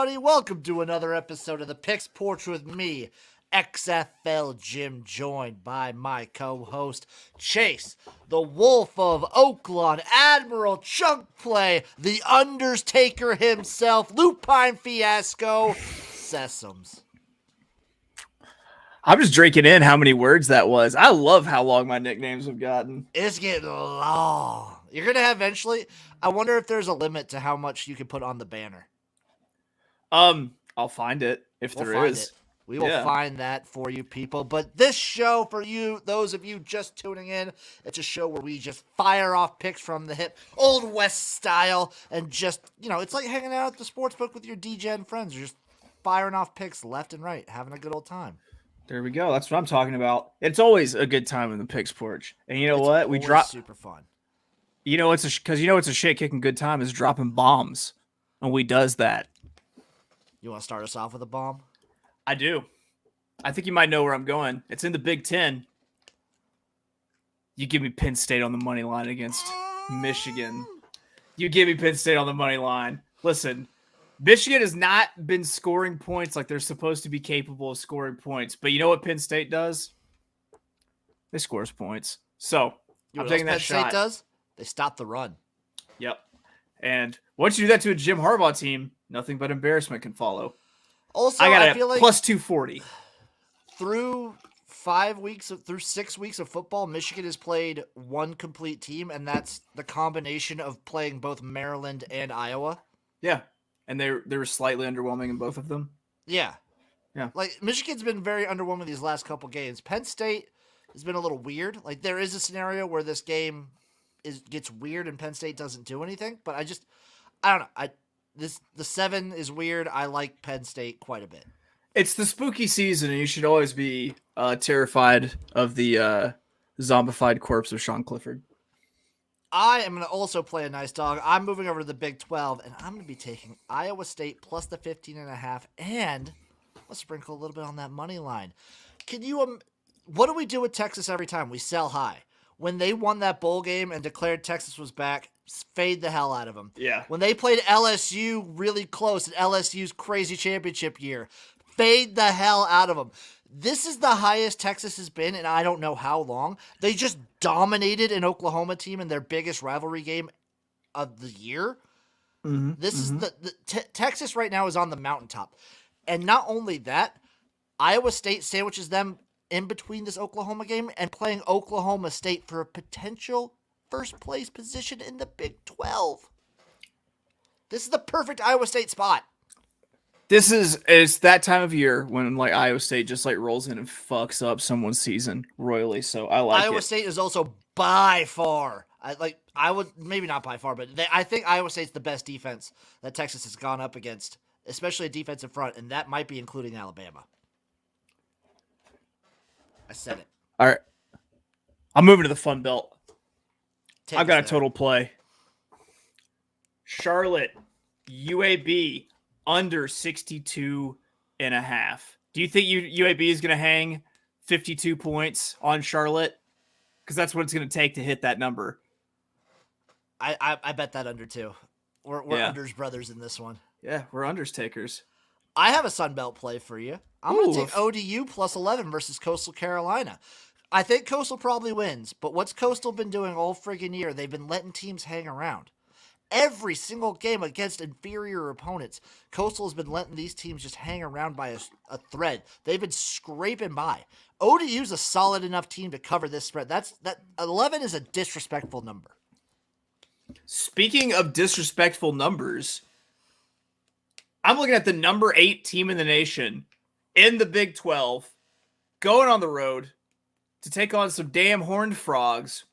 everybody. Welcome to another episode of the Picks Porch with me, XFL Jim, joined by my co-host, Chase, the Wolf of Oaklawn, Admiral Chunk Play, the Undertaker himself, Lupine Fiasco, Sesums. I'm just drinking in how many words that was. I love how long my nicknames have gotten. It's getting long. You're going to eventually... I wonder if there's a limit to how much you can put on the banner. I'll find it if there is. We will find that for you people. But this show, for you, those of you just tuning in, it's a show where we just fire off picks from the hip, Old West style, and just, it's like hanging out at the sports book with your degen friends. You're just firing off picks left and right, having a good old time. There we go. That's what I'm talking about. It's always a good time in the Picks Porch. And you know what? We drop super fun. It's a shit kicking good time is dropping bombs. And we does that. You want to start us off with a bomb? I do. I think you might know where I'm going. It's in the Big Ten. You give me Penn State on the money line against Michigan. You give me Penn State on the money line. Listen, Michigan has not been scoring points like they're supposed to be capable of scoring points. But you know what Penn State does? They scores points. So I'm taking that shot. Penn State does? They stop the run. Yep. And once you do that to a Jim Harbaugh team, nothing but embarrassment can follow. Also, I feel like plus 240. Through 6 weeks of football, Michigan has played one complete team, and that's the combination of playing both Maryland and Iowa. Yeah. And they were slightly underwhelming in both of them. Yeah. Yeah. Like, Michigan's been very underwhelming these last couple games. Penn State has been a little weird. Like, there is a scenario where this game gets weird and Penn State doesn't do anything, but I don't know. The 7 is weird. I like Penn State quite a bit. It's the spooky season, and you should always be terrified of the zombified corpse of Sean Clifford. I am going to also play a nice dog. I'm moving over to the Big 12, and I'm going to be taking Iowa State plus the 15.5, and let's sprinkle a little bit on that money line. Can you what do we do with Texas every time? We sell high. When they won that bowl game and declared Texas was back, fade the hell out of them. Yeah. When they played LSU really close in LSU's crazy championship year, fade the hell out of them. This is the highest Texas has been in I don't know how long. They just dominated an Oklahoma team in their biggest rivalry game of the year. Mm-hmm. This is Texas right now is on the mountaintop. And not only that, Iowa State sandwiches them in between this Oklahoma game and playing Oklahoma State for a potential first place position in the Big 12. This is the perfect Iowa State spot. It's that time of year when like Iowa State just like rolls in and fucks up someone's season royally. So I like Iowa State is also by far, maybe not by far, but I think Iowa State's the best defense that Texas has gone up against, especially a defensive front, and that might be including Alabama. I said it. All right. I'm moving to the Fun Belt. I've got a there. total play. Charlotte, UAB, under 62.5. Do you think UAB is going to hang 52 points on Charlotte? Because that's what it's going to take to hit that number. I bet that under too. We're unders brothers in this one. Yeah, we're unders takers. I have a Sun Belt play for you. I'm going to take ODU plus 11 versus Coastal Carolina. I think Coastal probably wins, but what's Coastal been doing all friggin' year? They've been letting teams hang around. Every single game against inferior opponents, Coastal has been letting these teams just hang around by a thread. They've been scraping by. ODU's a solid enough team to cover this spread. That 11 is a disrespectful number. Speaking of disrespectful numbers, I'm looking at the number 8 team in the nation in the Big 12 going on the road to take on some damn Horned Frogs.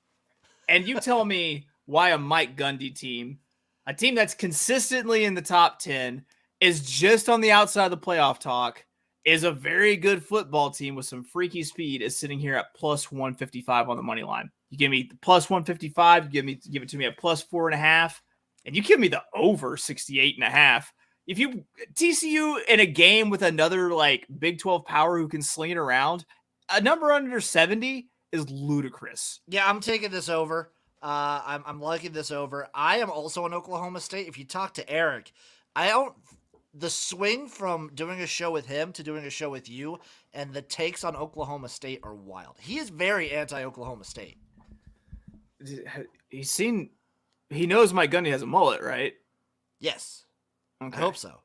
And you tell me why a Mike Gundy team, a team that's consistently in the top 10, is just on the outside of the playoff talk, is a very good football team with some freaky speed, is sitting here at plus 155 on the money line. You give me the plus 155, give it to me at plus 4.5, and you give me the over 68.5. If you TCU in a game with another like Big 12 power who can sling it around, a number under 70 is ludicrous. Yeah, I'm taking this over. I'm liking this over. I am also in Oklahoma State. If you talk to Eric, the swing from doing a show with him to doing a show with you and the takes on Oklahoma State are wild. He is very anti-Oklahoma State. He knows Mike Gundy has a mullet, right? Yes. Okay. I hope so.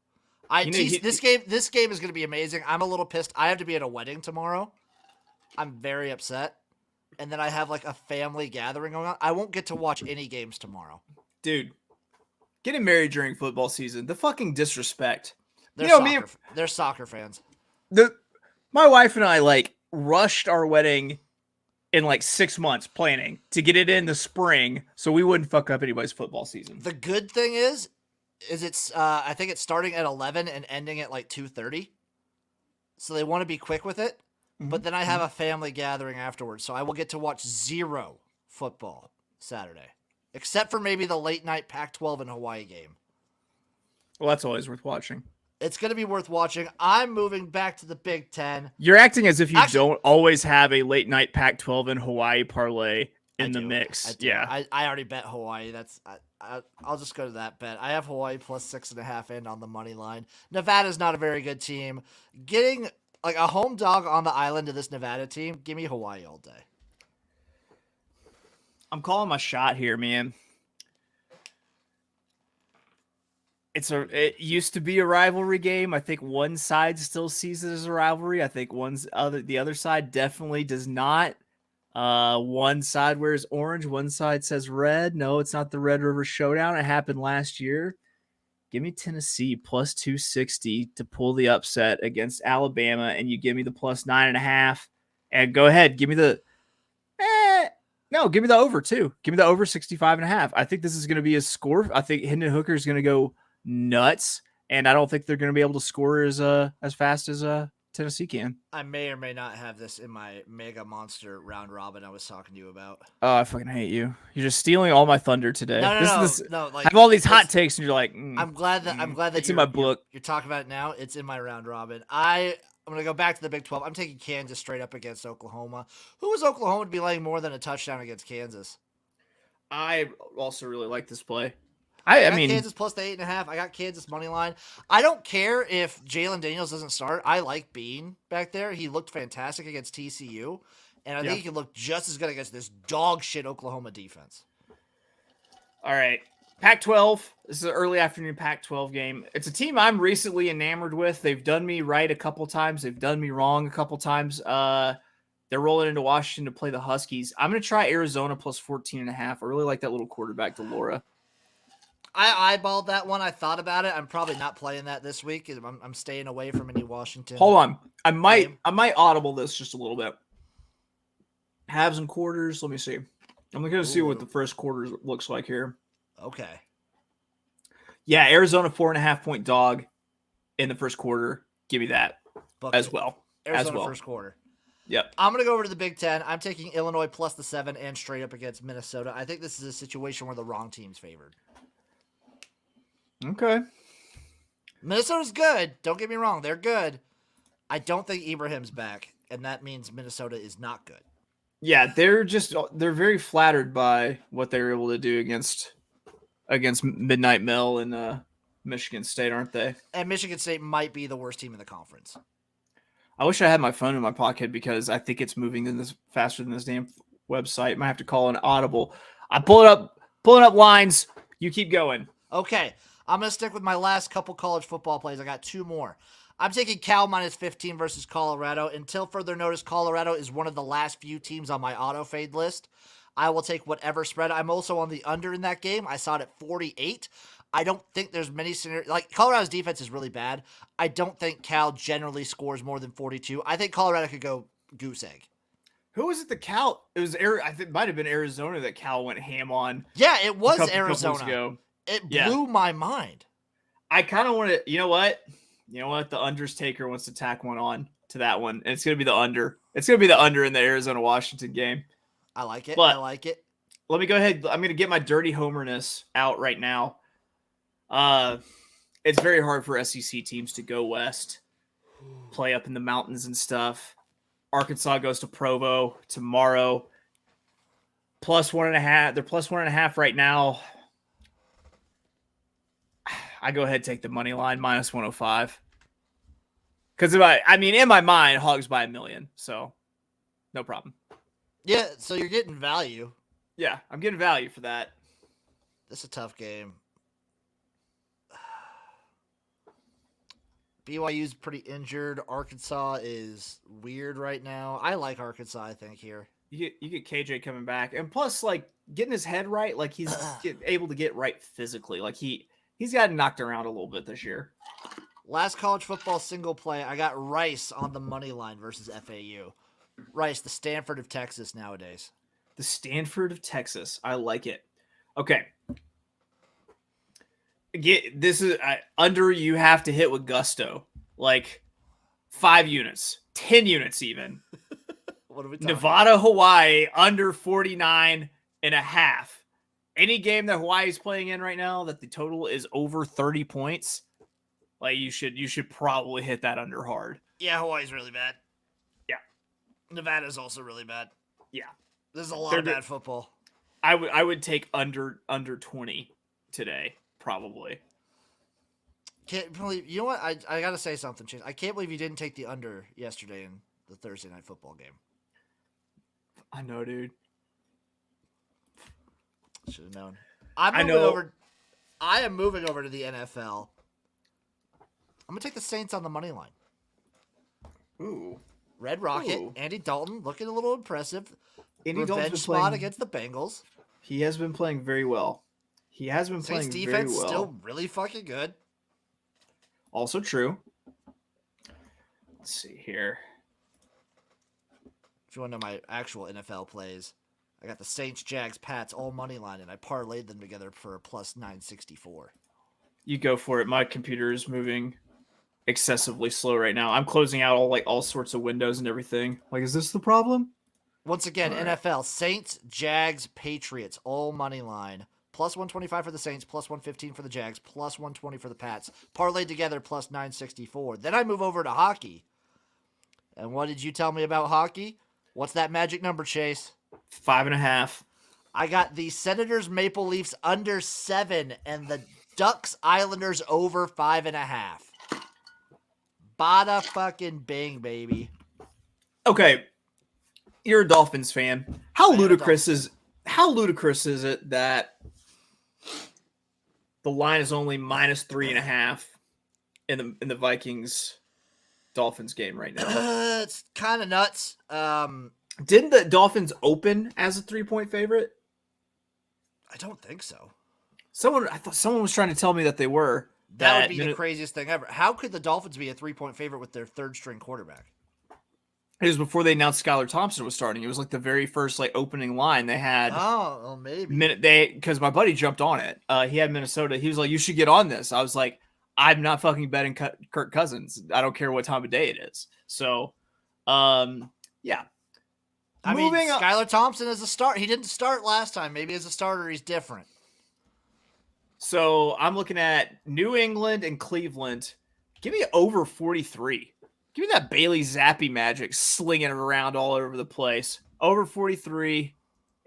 This game is going to be amazing. I'm a little pissed. I have to be at a wedding tomorrow. I'm very upset. And then I have like a family gathering going on. I won't get to watch any games tomorrow. Dude, getting married during football season, the fucking disrespect. They're soccer fans. My wife and I like rushed our wedding in like 6 months planning to get it in the spring so we wouldn't fuck up anybody's football season. The good thing is it's I think it's starting at 11 and ending at like 2:30. So they want to be quick with it. Mm-hmm. But then I have a family gathering afterwards, so I will get to watch zero football Saturday. Except for maybe the late night Pac-12 and Hawaii game. Well, that's always worth watching. It's going to be worth watching. I'm moving back to the Big Ten. You're acting as if you don't always have a late night Pac-12 and Hawaii parlay in the mix. Yeah. I already bet Hawaii. I'll just go to that bet. I have Hawaii plus 6.5 and on the money line. Nevada's not a very good team. Getting like a home dog on the island of this Nevada team, give me Hawaii all day. I'm calling my shot here, man. It used to be a rivalry game. I think one side still sees it as a rivalry. I think the other side definitely does not. One side wears orange, one side says red. No, it's not the Red River Showdown. It happened last year. Give me Tennessee plus 260 to pull the upset against Alabama, and you give me the plus 9.5. And go ahead, give me the give me the over too. Give me the over 65.5. I think this is going to be a score. I think Hendon Hooker is going to go nuts, and I don't think they're going to be able to score as fast as Tennessee can. I may or may not have this in my mega monster round robin I was talking to you about. Oh, I fucking hate you. You're just stealing all my thunder today. No. Like, I have all these hot takes, and you're like, I'm glad that it's in my book. You're talking about it now. It's in my round robin. I'm going to go back to the Big 12. I'm taking Kansas straight up against Oklahoma. Who was Oklahoma to be laying more than a touchdown against Kansas? I also really like this play. I mean, Kansas plus the 8.5. I got Kansas money line. I don't care if Jalen Daniels doesn't start. I like Bean back there. He looked fantastic against TCU, and I think he can look just as good against this dog shit Oklahoma defense. All right, Pac-12. This is an early afternoon Pac-12 game. It's a team I'm recently enamored with. They've done me right a couple times. They've done me wrong a couple times. They're rolling into Washington to play the Huskies. I'm going to try Arizona plus 14.5. I really like that little quarterback, Delora. I eyeballed that one. I thought about it. I'm probably not playing that this week. I'm staying away from any Washington. Hold on. I might audible this just a little bit. Halves and quarters. Let me see. I'm going to see what the first quarter looks like here. Okay. Yeah, Arizona 4.5-point dog in the first quarter. Give me that as well. Arizona first quarter. Yep. I'm going to go over to the Big Ten. I'm taking Illinois plus the 7 and straight up against Minnesota. I think this is a situation where the wrong team's favored. Okay. Minnesota's good. Don't get me wrong. They're good. I don't think Ibrahim's back, and that means Minnesota is not good. Yeah, they're very flattered by what they were able to do against Midnight Mill and Michigan State, aren't they? And Michigan State might be the worst team in the conference. I wish I had my phone in my pocket because I think it's moving faster than this damn website. Might have to call an audible. I'm pulling up lines. You keep going. Okay. I'm going to stick with my last couple college football plays. I got two more. I'm taking Cal minus 15 versus Colorado. Until further notice, Colorado is one of the last few teams on my auto fade list. I will take whatever spread. I'm also on the under in that game. I saw it at 48. I don't think there's many scenarios. Like, Colorado's defense is really bad. I don't think Cal generally scores more than 42. I think Colorado could go goose egg. Who was it? The Cal? It was I think it might have been Arizona that Cal went ham on. Yeah, it was Arizona. Ago. It blew my mind. I kind of want to. You know what? The unders taker wants to tack one on to that one, and it's going to be the under. It's going to be the under in the Arizona Washington game. I like it. But let me go ahead. I'm going to get my dirty homerness out right now. It's very hard for SEC teams to go west, play up in the mountains and stuff. Arkansas goes to Provo tomorrow. +1.5. They're +1.5 right now. I go ahead and take the money line minus 105. Because in my mind, Hogs by 1 million, so no problem. Yeah, so you're getting value. Yeah, I'm getting value for that. This is a tough game. BYU's pretty injured. Arkansas is weird right now. I like Arkansas, I think, here. You get KJ coming back, and plus, like, getting his head right, like he's able to get right physically. Like he's gotten knocked around a little bit this year. Last college football single play, I got Rice on the money line versus FAU. Rice, the Stanford of Texas nowadays. The Stanford of Texas. I like it. Okay. This is under. You have to hit with gusto, like 5 units, 10 units even. What are we talking Nevada, about? Hawaii under 49.5. Any game that Hawaii is playing in right now that the total is over 30 points, like you should probably hit that under hard. Yeah, Hawaii's really bad. Yeah, Nevada's also really bad. Yeah, there's a lot of bad football. I would take under 20 today. Probably. Can't believe, you know what? I gotta say something, Chase. I can't believe you didn't take the under yesterday in the Thursday night football game. I know, dude. Should have known. I am moving over to the NFL. I'm gonna take the Saints on the money line. Ooh. Red Rocket, Ooh. Andy Dalton looking a little impressive. Andy Revenge spot against the Bengals. He has been playing very well. Saints defense still really fucking good. Also true. Let's see here. If you want to know my actual NFL plays, I got the Saints, Jags, Pats all money line, and I parlayed them together for a plus 964. You go for it. My computer is moving excessively slow right now. I'm closing out all sorts of windows and everything. Like, is this the problem? Once again, right. NFL, Saints, Jags, Patriots, all money line. Plus 125 for the Saints, plus 115 for the Jags, plus 120 for the Pats. Parlayed together, plus 964. Then I move over to hockey. And what did you tell me about hockey? What's that magic number, Chase? 5.5. I got the Senators Maple Leafs under 7 and the Ducks Islanders over 5.5. Bada fucking bing, baby. Okay. You're a Dolphins fan. How ludicrous is it that the line is only minus 3.5 in the Vikings Dolphins game right now? It's kind of nuts. Didn't the Dolphins open as a 3-point favorite? I don't think so. I thought someone was trying to tell me that they were. That would be the craziest thing ever. How could the Dolphins be a 3-point favorite with their third string quarterback? It was before they announced Skylar Thompson was starting. It was like the very first opening line they had. Oh, well, maybe. Because my buddy jumped on it. He had Minnesota. He was like, "You should get on this." I was like, "I'm not fucking betting Kirk Cousins. I don't care what time of day it is." So, yeah. I mean, Skylar Thompson is a start. He didn't start last time. Maybe as a starter, he's different. So I'm looking at New England and Cleveland. Give me over 43. Give me that Bailey Zappi magic slinging it around all over the place. Over 43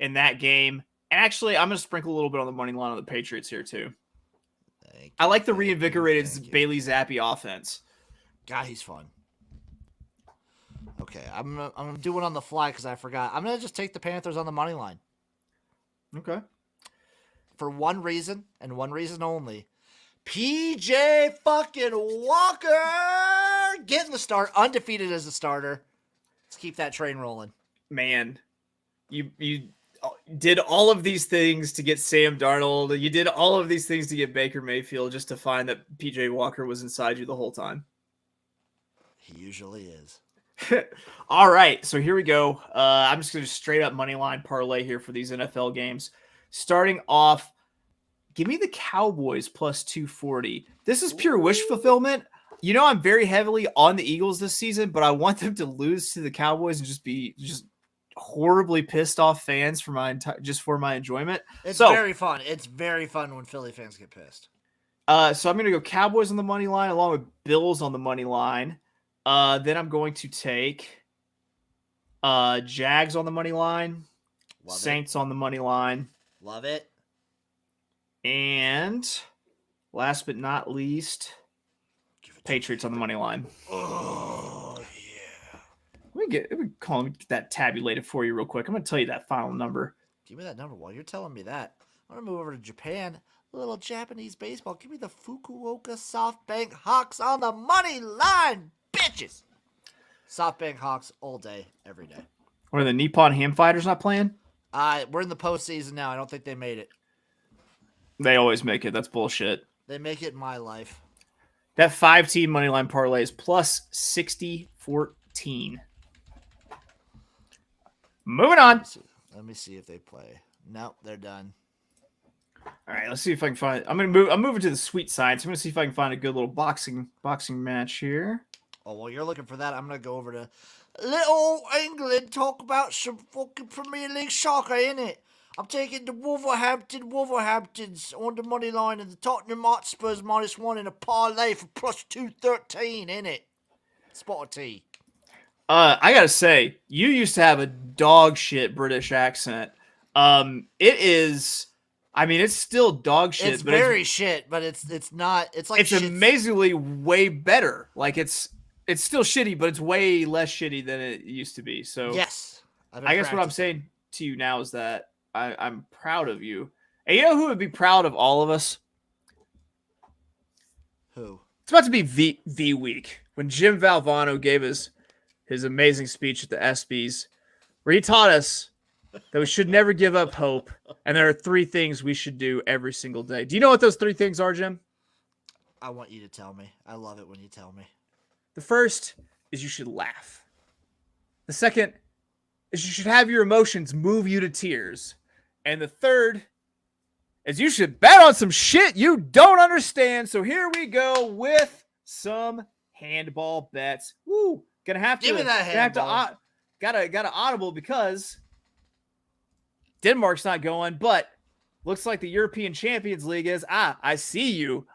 in that game. And actually, I'm going to sprinkle a little bit on the money line on the Patriots here, too. I like the reinvigorated Bailey Zappi offense. God, he's fun. Okay, I'm gonna do it on the fly because I forgot. I'm going to just take the Panthers on the money line. Okay. For one reason, and one reason only. PJ fucking Walker getting the start, undefeated as a starter. Let's keep that train rolling. Man, you did all of these things to get Sam Darnold. You did all of these things to get Baker Mayfield just to find that PJ Walker was inside you the whole time. He usually is. All right, so here we go. I'm just going to straight up money line parlay here for these NFL games. Starting off, give me the Cowboys plus 240. This is pure wish fulfillment. You know, I'm very heavily on the Eagles this season, but I want them to lose to the Cowboys and just horribly pissed off fans for my enjoyment. It's very fun. It's very fun when Philly fans get pissed. So I'm going to go Cowboys on the money line along with Bills on the money line. Then I'm going to take Jags on the money line, Saints on the money line. Love it. And last but not least, Patriots on the money line. Oh, yeah. Let me get that tabulated for you real quick. I'm going to tell you that final number. Give me that number while you're telling me that. I'm going to move over to Japan. A little Japanese baseball. Give me the Fukuoka SoftBank Hawks on the money line, bitches. SoftBank Hawks all day, every day. Are the Nippon Ham Fighters not playing? We're in the postseason now. I don't think they made it. They always make it. That's bullshit. They make it in my life. That 5-team money line parlay is plus 60-14. Moving on. Let me see if they play. Nope, they're done. All right, let's see if I can find. I'm moving to the sweet side. So I'm gonna see if I can find a good little boxing match here. Oh, while you're looking for that, I'm gonna go over to Little England. Talk about some fucking Premier League soccer, innit? I'm taking the Wolverhamptons on the money line and the Tottenham Hotspurs -1 in a parlay for plus 213, innit? Spot a T. I gotta say, you used to have a dog shit British accent. It is. I mean, it's still dog shit. It's very shit, but it's not. It's like it's amazingly way better. Like it's still shitty, but it's way less shitty than it used to be. So yes, I guess what I'm saying to you now is that I'm proud of you. And you know who would be proud of all of us? Who? It's about to be V week when Jim Valvano gave his amazing speech at the ESPYs, where he taught us that we should never give up hope, and there are 3 things we should do every single day. Do you know what those 3 things are, Jim? I want you to tell me. I love it when you tell me. The first is you should laugh. The second is you should have your emotions move you to tears. And the third is you should bet on some shit you don't understand. So here we go with some handball bets. Woo! Gonna have to give me that handball. Got to audible because Denmark's not going, but looks like the European Champions League is. I see you,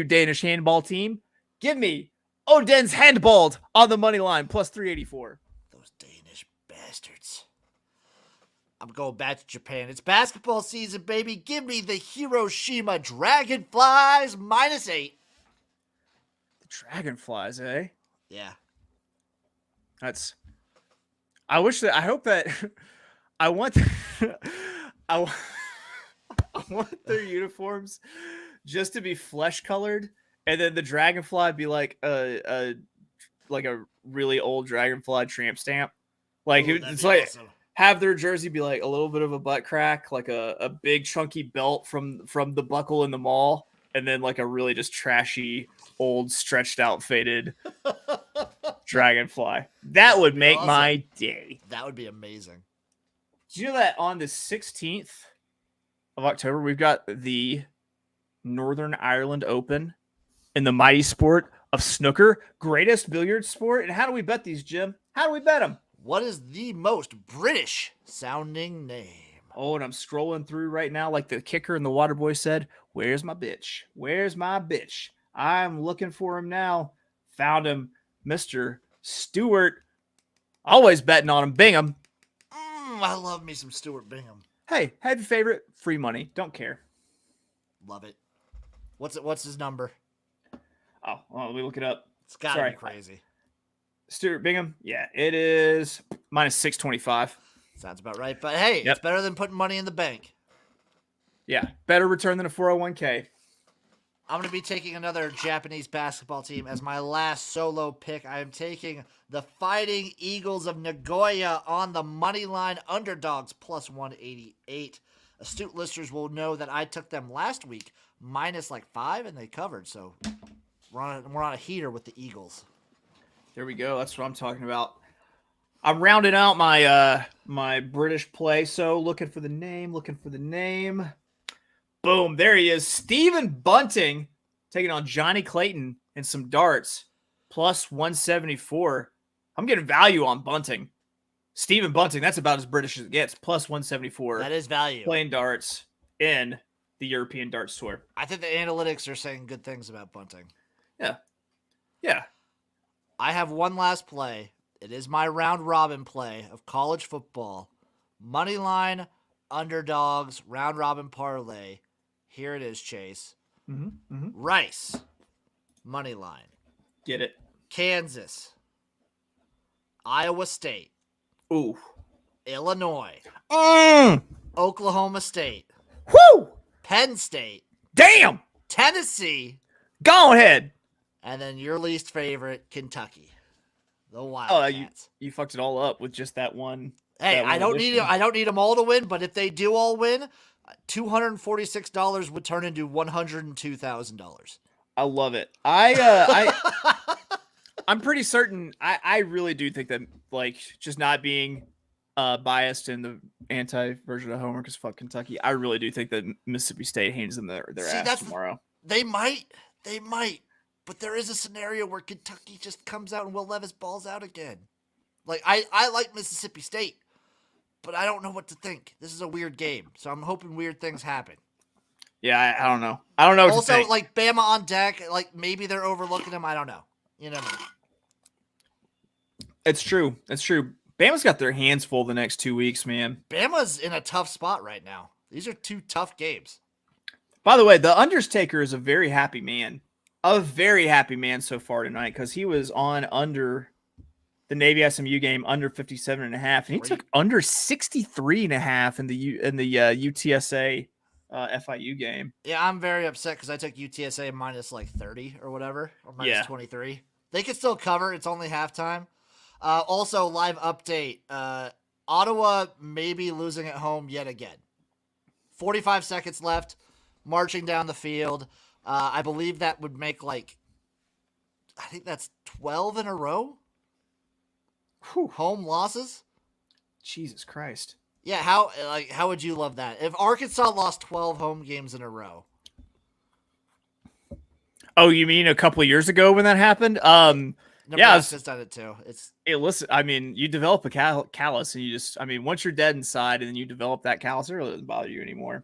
Danish handball team. Give me Oden's handballed on the money line, plus 384. Those Danish bastards. I'm going back to Japan. It's basketball season, baby. Give me the Hiroshima Dragonflies -8. The Dragonflies, eh? Yeah. I want their uniforms just to be flesh colored, and then the dragonfly be like a really old dragonfly tramp stamp. Like it's like awesome. Have their jersey be like a little bit of a butt crack, like a big chunky belt from the buckle in the mall, and then like a really just trashy old stretched out faded dragonfly. That would make awesome. My day. That would be amazing. Do you know that on the 16th of October, we've got the Northern Ireland Open in the mighty sport of snooker, greatest billiard sport? And how do we bet these, Jim? How do we bet them? What is the most British sounding name? Oh, and I'm scrolling through right now like the kicker and the water boy said, where's my bitch? Where's my bitch? I'm looking for him now. Found him, Mr. Stewart. Always betting on him. Bingham. I love me some Stuart Bingham. Hey, have your favorite. Free money. Don't care. Love it. What's his number? Oh, well, let me look it up. It's gotta be crazy. Stuart Bingham? Yeah, it is -625. Sounds about right. But hey, It's better than putting money in the bank. Yeah, better return than a 401k. I'm going to be taking another Japanese basketball team as my last solo pick. I am taking the Fighting Eagles of Nagoya on the money line underdogs plus 188. Astute listeners will know that I took them last week -5 and they covered. So we're on a heater with the Eagles. There we go. That's what I'm talking about. I'm rounding out my my British play. So looking for the name. Boom, there he is. Stephen Bunting taking on Johnny Clayton in some darts, plus 174. I'm getting value on Bunting. Stephen Bunting, that's about as British as it gets, plus 174. That is value. Playing darts in the European Darts Tour. I think the analytics are saying good things about Bunting. Yeah. I have one last play. It is my round robin play of college football. Money line, underdogs, round robin parlay. Here it is, Chase. Rice, money line. Get it. Kansas, Iowa State, Ooh. Illinois, Mm. Oklahoma State, Woo! Penn State, Damn! Tennessee, Go ahead. and then your least favorite, Kentucky, the Oh, Wildcats. you fucked it all up with just that one. Hey, that one I don't addition. need them all to win, but if they do all win, $246 would turn into $102,000. I love it. I'm pretty certain. I really do think that, like, just not being biased in the anti version of Homer because fuck Kentucky. I really do think that Mississippi State hands them their ass tomorrow. They might, but there is a scenario where Kentucky just comes out and Will Levis balls out again. Like I like Mississippi State, but I don't know what to think. This is a weird game, so I'm hoping weird things happen. Yeah, I don't know. I don't know. What Also, to think. like Bama on deck, like maybe they're overlooking him. I don't know. You know. It's true. Bama's got their hands full the next 2 weeks, man. Bama's in a tough spot right now. These are two tough games. By the way, the Undertaker is a very happy man. A very happy man so far tonight because he was on under the Navy SMU game under 57.5, and he took under 63.5 in the UTSA FIU game. Yeah, I'm very upset because I took UTSA minus like 30 or whatever, or minus 23. They could still cover. It's only halftime. Also, live update. Ottawa may be losing at home yet again. 45 seconds left. Marching down the field. I believe that would make I think that's 12 in a row. Whew. Home losses. Jesus Christ. Yeah, how would you love that? If Arkansas lost 12 home games in a row. Oh, you mean a couple of years ago when that happened? Nebraska's done it too. Listen, I mean, you develop a callus, and you just, I mean, once you're dead inside, and then you develop that callus, it really doesn't bother you anymore.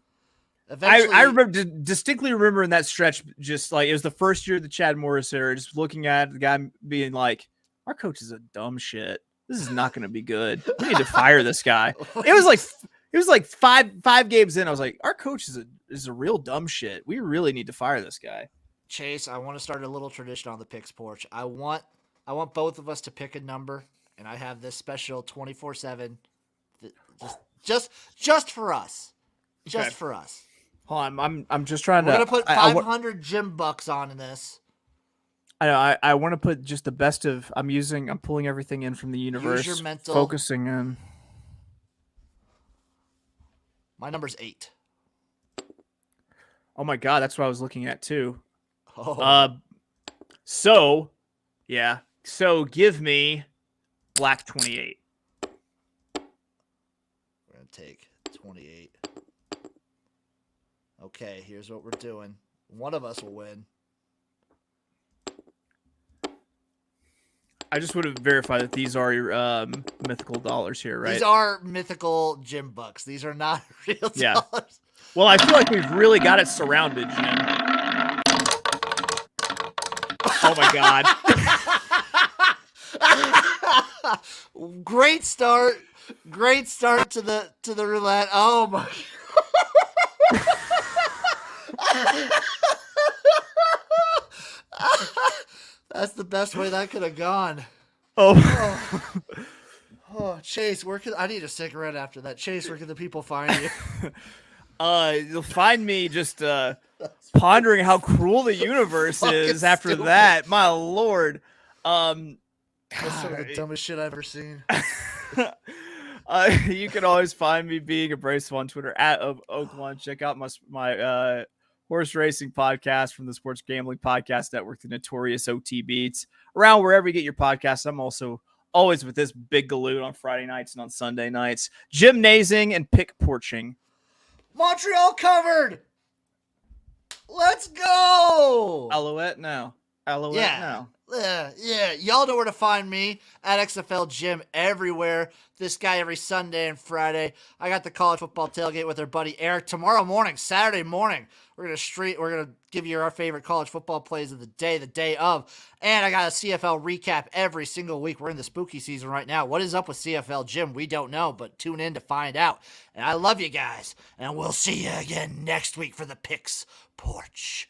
I remember distinctly remembering that stretch, just like it was the first year of the Chad Morris era, just looking at the guy being like, "Our coach is a dumb shit. This is not going to be good. We need to fire this guy." It was like five games in. I was like, "Our coach is a real dumb shit. We really need to fire this guy." Chase, I want to start a little tradition on the Picks Porch. I want both of us to pick a number, and I have this special 24/7, just for us, just for us. Hold on, I'm just trying We're to. gonna put 500 gym bucks on in this. I want to put just the best of. I'm pulling everything in from the universe. Use your mental. Focusing in. My number's 8. Oh my god, that's what I was looking at too. Oh. So give me black 28. We're gonna take 28. Okay, here's what we're doing. One of us will win. I just want to verify that these are your mythical dollars here, right? These are mythical gym bucks. These are not real dollars. Well, I feel like we've really got it surrounded, Jim. Oh my god. Great start to the roulette. Oh my. That's the best way that could have gone. Oh, Chase, I need a cigarette after that. Chase, where can the people find you? You'll find me just pondering how cruel the universe is after stupid. that. My lord. That's some of the dumbest shit I've ever seen. You can always find me being abrasive on Twitter at Oaklawn. Check out my horse racing podcast from the Sports Gambling Podcast Network, the notorious OT Beats. Around wherever you get your podcasts. I'm also always with this big galoot on Friday nights and on Sunday nights. Gymnasing and pick porching. Montreal covered. Let's go. Alouette now. Now. Yeah. Y'all know where to find me at XFL Gym everywhere. This guy every Sunday and Friday. I got the college football tailgate with our buddy Eric tomorrow morning, Saturday morning. We're gonna give you our favorite college football plays of the day of. And I got a CFL recap every single week. We're in the spooky season right now. What is up with CFL Gym? We don't know, but tune in to find out. And I love you guys. And we'll see you again next week for the Picks Porch.